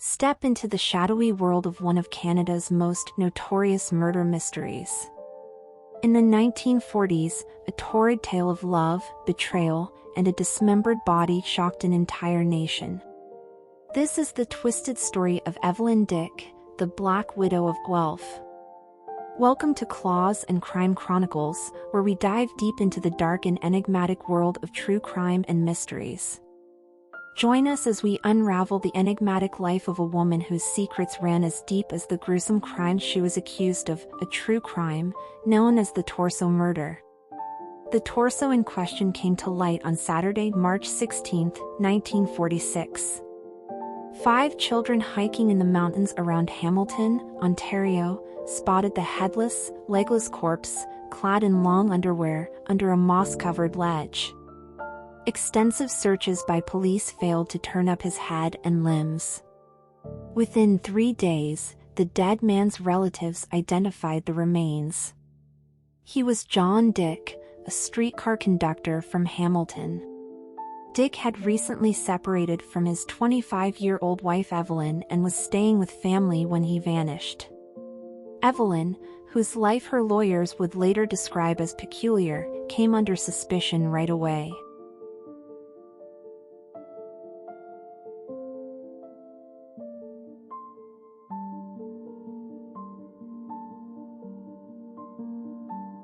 Step into the shadowy world of one of Canada's most notorious murder mysteries. In the 1940s, a torrid tale of love, betrayal, and a dismembered body shocked an entire nation. This is the twisted story of Evelyn Dick, the Black Widow of Guelph. Welcome to Claws and Crime Chronicles, where we dive deep into the dark and enigmatic world of true crime and mysteries. Join us as we unravel the enigmatic life of a woman whose secrets ran as deep as the gruesome crimes she was accused of, a true crime, known as the Torso Murder. The torso in question came to light on Saturday, March 16, 1946. 5 children hiking in the mountains around Hamilton, Ontario, spotted the headless, legless corpse, clad in long underwear, under a moss-covered ledge. Extensive searches by police failed to turn up his head and limbs. Within 3 days, the dead man's relatives identified the remains. He was John Dick, a streetcar conductor from Hamilton. Dick had recently separated from his 25-year-old wife Evelyn and was staying with family when he vanished. Evelyn, whose life her lawyers would later describe as peculiar, came under suspicion right away.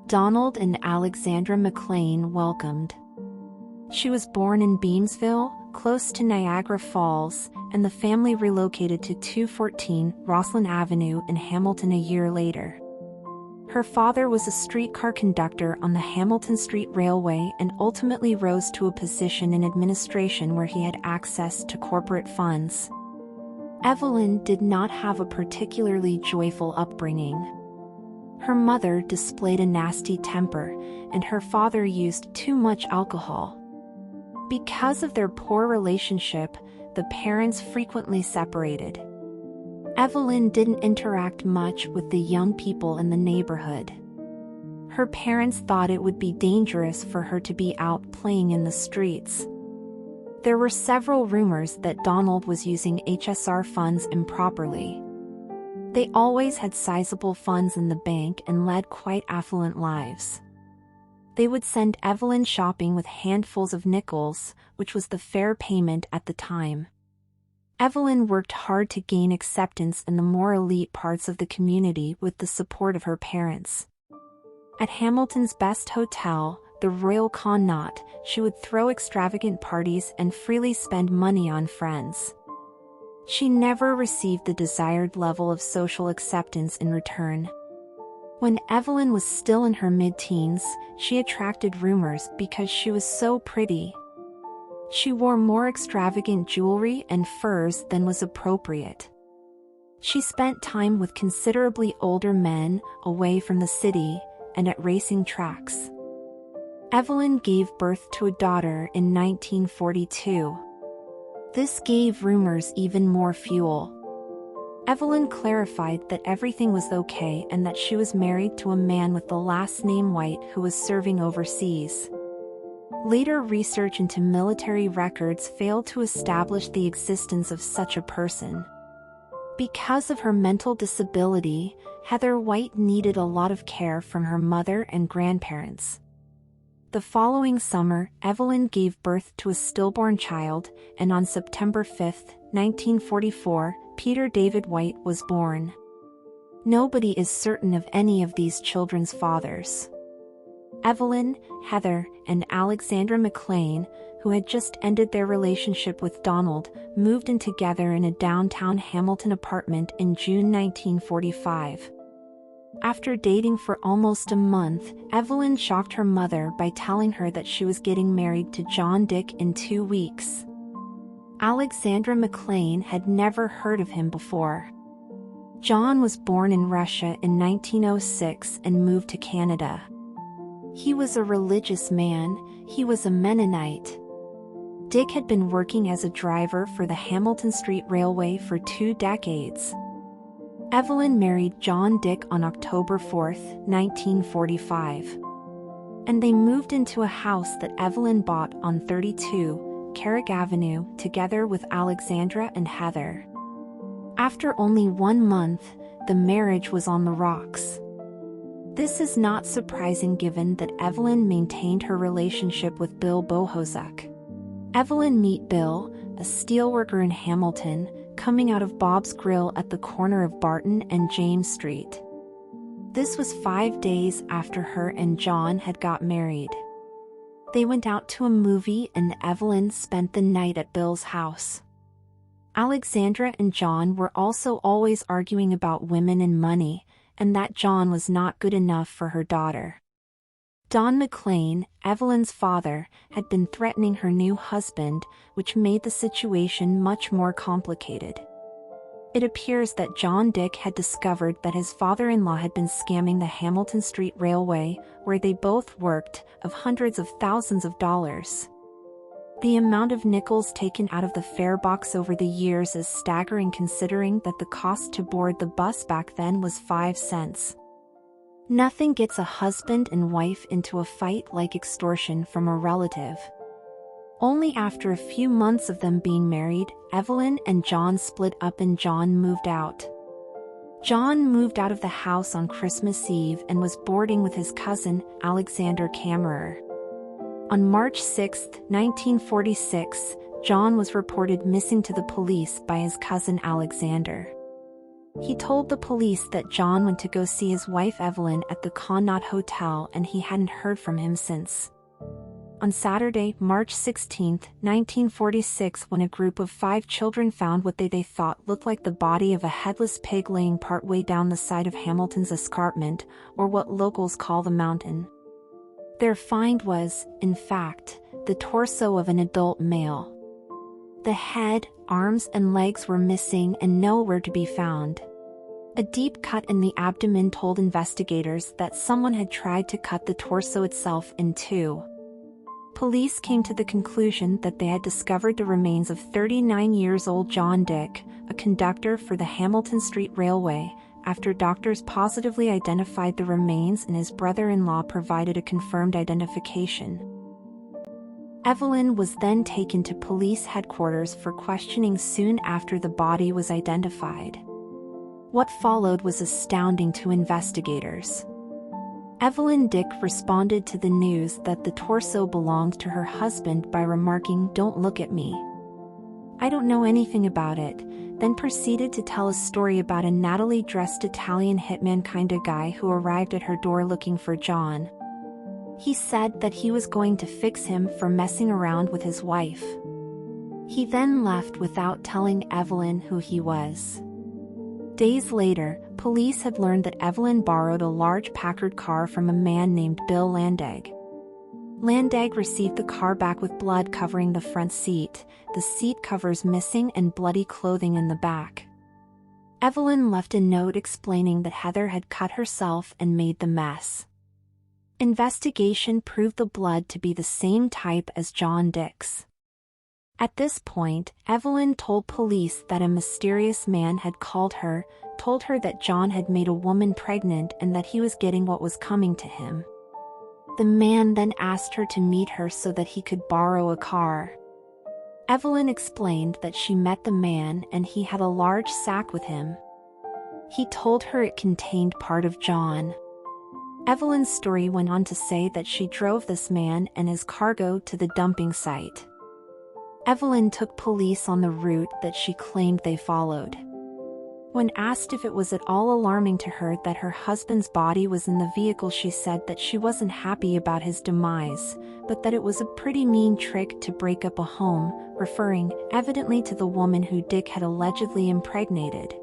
Donald and Alexandra McLean welcomed. She was born in Beamsville, close to Niagara Falls, and the family relocated to 214 Rosslyn Avenue in Hamilton a year later. Her father was a streetcar conductor on the Hamilton Street Railway and ultimately rose to a position in administration where he had access to corporate funds. Evelyn did not have a particularly joyful upbringing. Her mother displayed a nasty temper, and her father used too much alcohol. Because of their poor relationship, the parents frequently separated. Evelyn didn't interact much with the young people in the neighborhood. Her parents thought it would be dangerous for her to be out playing in the streets. There were several rumors that Donald was using HSR funds improperly. They always had sizable funds in the bank and led quite affluent lives. They would send Evelyn shopping with handfuls of nickels, which was the fair payment at the time. Evelyn worked hard to gain acceptance in the more elite parts of the community with the support of her parents. At Hamilton's best hotel, the Royal Connaught, she would throw extravagant parties and freely spend money on friends. She never received the desired level of social acceptance in return. When Evelyn was still in her mid-teens, she attracted rumors because she was so pretty. She wore more extravagant jewelry and furs than was appropriate. She spent time with considerably older men, away from the city, and at racing tracks. Evelyn gave birth to a daughter in 1942. This gave rumors even more fuel. Evelyn clarified that everything was okay and that she was married to a man with the last name White who was serving overseas. Later research into military records failed to establish the existence of such a person. Because of her mental disability, Heather White needed a lot of care from her mother and grandparents. The following summer, Evelyn gave birth to a stillborn child, and on September 5, 1944, Peter David White was born. Nobody is certain of any of these children's fathers. Evelyn, Heather, and Alexandra McLean, who had just ended their relationship with Donald, moved in together in a downtown Hamilton apartment in June 1945. After dating for almost a month, Evelyn shocked her mother by telling her that she was getting married to John Dick in 2 weeks. Alexandra McLean had never heard of him before. John was born in Russia in 1906 and moved to Canada. He was a religious man. He was a Mennonite. Dick had been working as a driver for the Hamilton Street Railway for 2 decades. Evelyn married John Dick on October 4, 1945. And they moved into a house that Evelyn bought on 32 Carrick Avenue together with Alexandra and Heather. After only 1 month, the marriage was on the rocks. This is not surprising given that Evelyn maintained her relationship with Bill Bohozek. Evelyn meet Bill, a steelworker in Hamilton, coming out of Bob's Grill at the corner of Barton and James Street. This was 5 days after her and John had got married. They went out to a movie and Evelyn spent the night at Bill's house. Alexandra and John were also always arguing about women and money, and that John was not good enough for her daughter. Don McLean, Evelyn's father, had been threatening her new husband, which made the situation much more complicated. It appears that John Dick had discovered that his father-in-law had been scamming the Hamilton Street Railway, where they both worked, of hundreds of thousands of dollars. The amount of nickels taken out of the fare box over the years is staggering considering that the cost to board the bus back then was 5 cents. Nothing gets a husband and wife into a fight like extortion from a relative. Only after a few months of them being married, Evelyn and John split up and John moved out. John moved out of the house on Christmas Eve and was boarding with his cousin, Alexander Kammerer. On March 6, 1946, John was reported missing to the police by his cousin Alexander. He told the police that John went to go see his wife Evelyn at the Connaught Hotel and he hadn't heard from him since. On Saturday, March 16, 1946, when a group of 5 children found what they thought looked like the body of a headless pig laying partway down the side of Hamilton's escarpment, or what locals call the mountain. Their find was, in fact, the torso of an adult male. The head, arms and legs were missing and nowhere to be found. A deep cut in the abdomen told investigators that someone had tried to cut the torso itself in two. Police came to the conclusion that they had discovered the remains of 39-year-old John Dick, a conductor for the Hamilton Street Railway, after doctors positively identified the remains and his brother-in-law provided a confirmed identification. Evelyn was then taken to police headquarters for questioning soon after the body was identified. What followed was astounding to investigators. Evelyn Dick responded to the news that the torso belonged to her husband by remarking, "Don't look at me. I don't know anything about it," then proceeded to tell a story about a Natalie-dressed Italian hitman kinda guy who arrived at her door looking for John. He said that he was going to fix him for messing around with his wife. He then left without telling Evelyn who he was. Days later, police had learned that Evelyn borrowed a large Packard car from a man named Bill Landag. Landag received the car back with blood covering the front seat, the seat covers missing and bloody clothing in the back. Evelyn left a note explaining that Heather had cut herself and made the mess. Investigation proved the blood to be the same type as John Dick's. At this point, Evelyn told police that a mysterious man had called her, told her that John had made a woman pregnant and that he was getting what was coming to him. The man then asked her to meet her so that he could borrow a car. Evelyn explained that she met the man and he had a large sack with him. He told her it contained part of John. Evelyn's story went on to say that she drove this man and his cargo to the dumping site. Evelyn took police on the route that she claimed they followed. When asked if it was at all alarming to her that her husband's body was in the vehicle, she said that she wasn't happy about his demise, but that it was a pretty mean trick to break up a home, referring, evidently, to the woman who Dick had allegedly impregnated.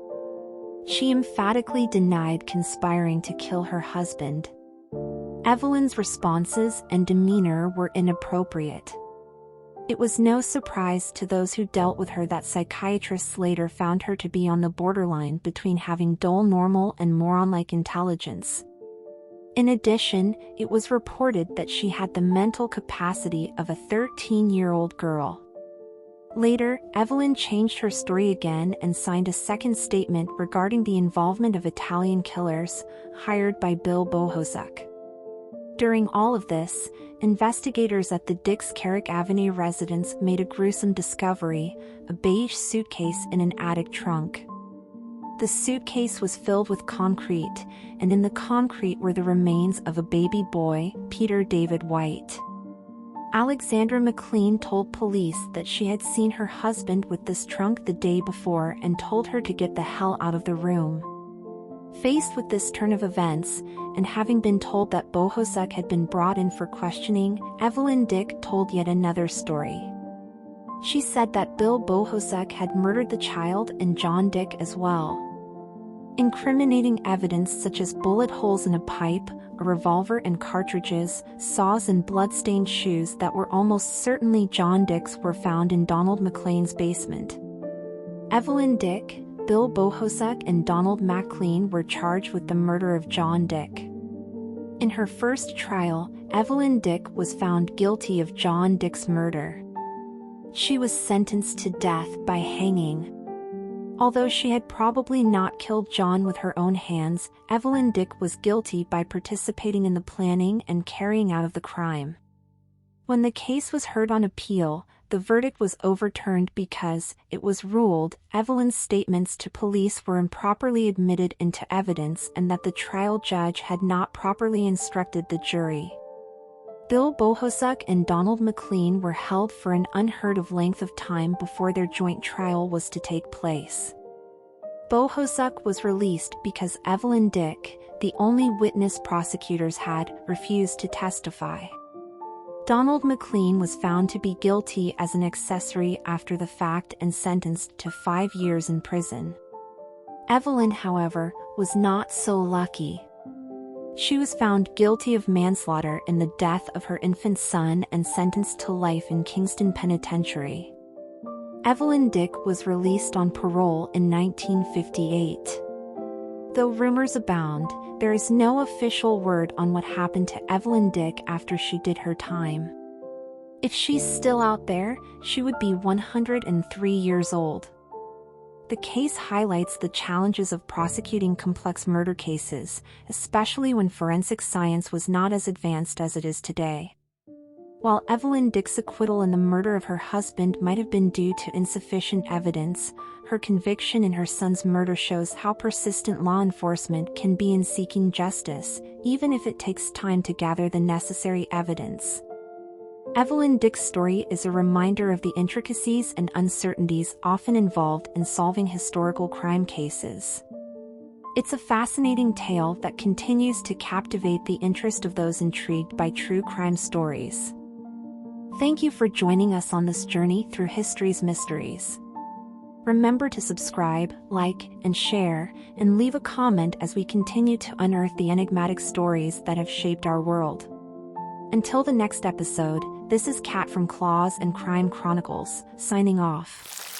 She emphatically denied conspiring to kill her husband. Evelyn's responses and demeanor were inappropriate. It was no surprise to those who dealt with her that psychiatrists later found her to be on the borderline between having dull normal and moron-like intelligence. In addition, it was reported that she had the mental capacity of a 13-year-old girl. Later, Evelyn changed her story again and signed a second statement regarding the involvement of Italian killers, hired by Bill Bohozek. During all of this, investigators at the Dix Carrick Avenue residence made a gruesome discovery: a beige suitcase in an attic trunk. The suitcase was filled with concrete, and in the concrete were the remains of a baby boy, Peter David White. Alexandra McLean told police that she had seen her husband with this trunk the day before and told her to get the hell out of the room. Faced with this turn of events, and having been told that Bohosuk had been brought in for questioning, Evelyn Dick told yet another story. She said that Bill Bohosuk had murdered the child and John Dick as well. Incriminating evidence such as bullet holes in a pipe, a revolver and cartridges, saws and blood-stained shoes that were almost certainly John Dick's were found in Donald McLean's basement. Evelyn Dick, Bill Bohosuk and Donald McLean were charged with the murder of John Dick. In her first trial, Evelyn Dick was found guilty of John Dick's murder. She was sentenced to death by hanging. Although she had probably not killed John with her own hands, Evelyn Dick was guilty by participating in the planning and carrying out of the crime. When the case was heard on appeal, the verdict was overturned because, it was ruled, Evelyn's statements to police were improperly admitted into evidence and that the trial judge had not properly instructed the jury. Bill Bohosuk and Donald McLean were held for an unheard of length of time before their joint trial was to take place. Bohosuk was released because Evelyn Dick, the only witness prosecutors had, refused to testify. Donald McLean was found to be guilty as an accessory after the fact and sentenced to 5 years in prison. Evelyn, however, was not so lucky. She was found guilty of manslaughter in the death of her infant son and sentenced to life in Kingston Penitentiary. Evelyn Dick was released on parole in 1958. Though rumors abound, there is no official word on what happened to Evelyn Dick after she did her time. If she's still out there, she would be 103 years old. The case highlights the challenges of prosecuting complex murder cases, especially when forensic science was not as advanced as it is today. While Evelyn Dick's acquittal in the murder of her husband might have been due to insufficient evidence, her conviction in her son's murder shows how persistent law enforcement can be in seeking justice, even if it takes time to gather the necessary evidence. Evelyn Dick's story is a reminder of the intricacies and uncertainties often involved in solving historical crime cases. It's a fascinating tale that continues to captivate the interest of those intrigued by true crime stories. Thank you for joining us on this journey through history's mysteries. Remember to subscribe, like, and share, and leave a comment as we continue to unearth the enigmatic stories that have shaped our world. Until the next episode, this is Kat from Claws and Crime Chronicles, signing off.